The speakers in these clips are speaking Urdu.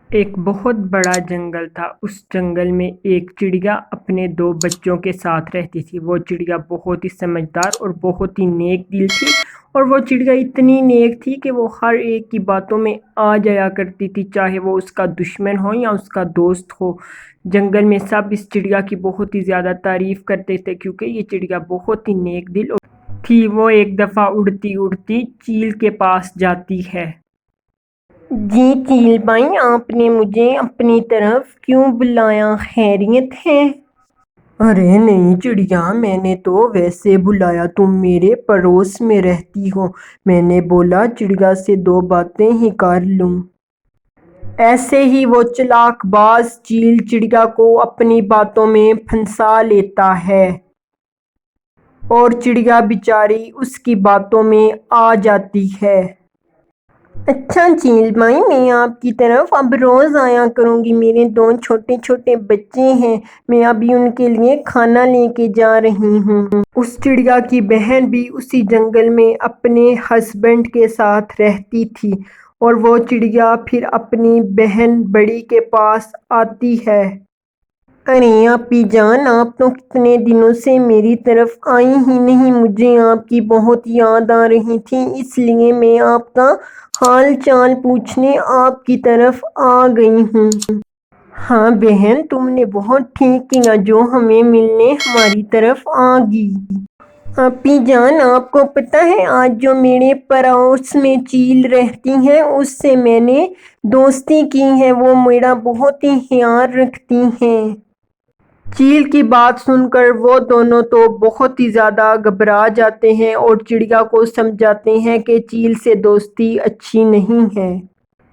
ایک بہت بڑا جنگل تھا۔ اس جنگل میں ایک چڑیا اپنے 2 بچوں کے ساتھ رہتی تھی۔ وہ چڑیا بہت ہی سمجھدار اور بہت ہی نیک دل تھی، اور وہ چڑیا اتنی نیک تھی کہ وہ ہر ایک کی باتوں میں آ جایا کرتی تھی، چاہے وہ اس کا دشمن ہو یا اس کا دوست ہو۔ جنگل میں سب اس چڑیا کی بہت ہی زیادہ تعریف کرتے تھے، کیونکہ یہ چڑیا بہت ہی نیک دل تھی۔ وہ ایک دفعہ اڑتی اڑتی چیل کے پاس جاتی ہے۔ جی چیل بھائی، آپ نے مجھے اپنی طرف کیوں بلایا؟ خیریت ہے؟ ارے نہیں چڑیا، میں نے تو ویسے بلایا، تم میرے پڑوس میں رہتی ہو، میں نے بولا چڑیا سے 2 باتیں ہی کر لوں۔ ایسے ہی وہ چالاک باز چیل چڑیا کو اپنی باتوں میں پھنسا لیتا ہے، اور چڑیا بیچاری اس کی باتوں میں آ جاتی ہے۔ اچھا چیل بھائی، میں آپ کی طرف اب روز آیا کروں گی، میرے 2 چھوٹے چھوٹے بچے ہیں، میں ابھی ان کے لیے کھانا لے کے جا رہی ہوں۔ اس چڑیا کی بہن بھی اسی جنگل میں اپنے ہسبینڈ کے ساتھ رہتی تھی، اور وہ چڑیا پھر اپنی بہن بڑی کے پاس آتی ہے۔ ارے آپی جان، آپ تو کتنے دنوں سے میری طرف آئی ہی نہیں، مجھے آپ کی بہت یاد آ رہی تھی، اس لیے میں آپ کا حال چال پوچھنے آپ کی طرف آ گئی ہوں۔ ہاں بہن، تم نے بہت ٹھیک کیا جو ہمیں ملنے ہماری طرف آ گئی۔ آپی جان، آپ کو پتہ ہے آج جو میرے پڑوس میں چیل رہتی ہے اس سے میں نے دوستی کی ہے، وہ میرا بہت ہی خیال رکھتی ہیں۔ چیل کی بات سن کر وہ دونوں تو بہت ہی زیادہ گھبرا جاتے ہیں اور چڑیا کو سمجھاتے ہیں کہ چیل سے دوستی اچھی نہیں ہے،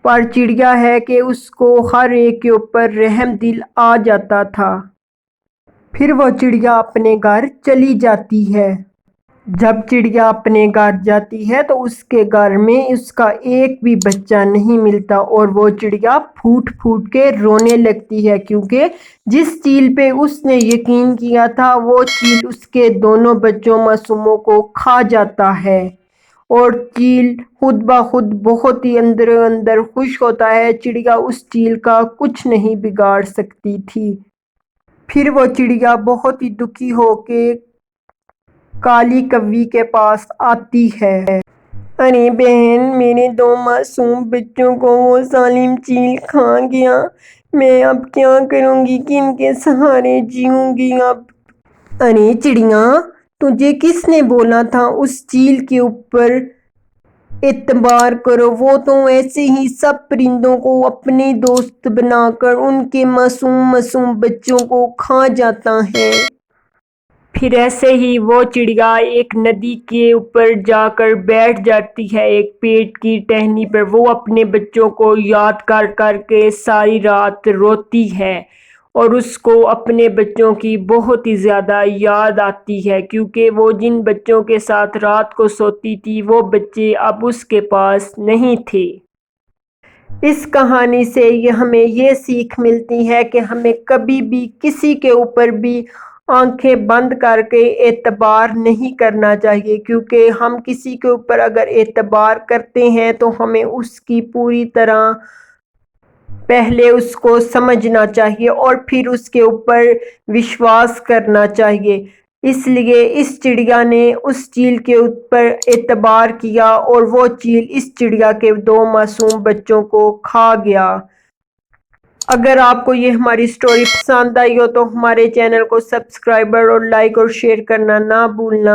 پر چڑیا ہے کہ اس کو ہر ایک کے اوپر رحم دل آ جاتا تھا۔ پھر وہ چڑیا اپنے گھر چلی جاتی ہے۔ جب چڑیا اپنے گھر جاتی ہے تو اس کے گھر میں اس کا ایک بھی بچہ نہیں ملتا، اور وہ چڑیا پھوٹ پھوٹ کے رونے لگتی ہے، کیونکہ جس چیل پہ اس نے یقین کیا تھا وہ چیل اس کے دونوں بچوں معصوموں کو کھا جاتا ہے، اور چیل خود بخود بہت ہی اندر اندر خوش ہوتا ہے۔ چڑیا اس چیل کا کچھ نہیں بگاڑ سکتی تھی۔ پھر وہ چڑیا بہت ہی دکھی ہو کے کالی کوی کے پاس آتی ہے۔ ارے بہن، میرے 2 معصوم بچوں کو وہ ظالم چیل کھا گیا، میں اب کیا کروں گی، کن کے سہارے جیوں گی اب؟ ارے چڑیا، تجھے کس نے بولا تھا اس چیل کے اوپر اعتبار کرو؟ وہ تو ایسے ہی سب پرندوں کو اپنے دوست بنا کر ان کے معصوم معصوم بچوں کو کھا جاتا ہے۔ پھر ایسے ہی وہ چڑیا ایک ندی کے اوپر جا کر بیٹھ جاتی ہے، ایک پیڑ کی ٹہنی پر۔ وہ اپنے بچوں کو یاد کر کر کے ساری رات روتی ہے، اور اس کو اپنے بچوں کی بہت ہی زیادہ یاد آتی ہے، کیونکہ وہ جن بچوں کے ساتھ رات کو سوتی تھی وہ بچے اب اس کے پاس نہیں تھے۔ اس کہانی سے ہمیں یہ سیکھ ملتی ہے کہ ہمیں کبھی بھی کسی کے اوپر بھی آنکھیں بند کر کے اعتبار نہیں کرنا چاہیے، کیونکہ ہم کسی کے اوپر اگر اعتبار کرتے ہیں تو ہمیں اس کی پوری طرح پہلے اس کو سمجھنا چاہیے اور پھر اس کے اوپر وشواس کرنا چاہیے۔ اس لیے اس چڑیا نے اس چیل کے اوپر اعتبار کیا، اور وہ چیل اس چڑیا کے 2 معصوم بچوں کو کھا گیا۔ اگر آپ کو یہ ہماری سٹوری پسند آئی ہو تو ہمارے چینل کو سبسکرائب اور لائک اور شیئر کرنا نہ بھولنا۔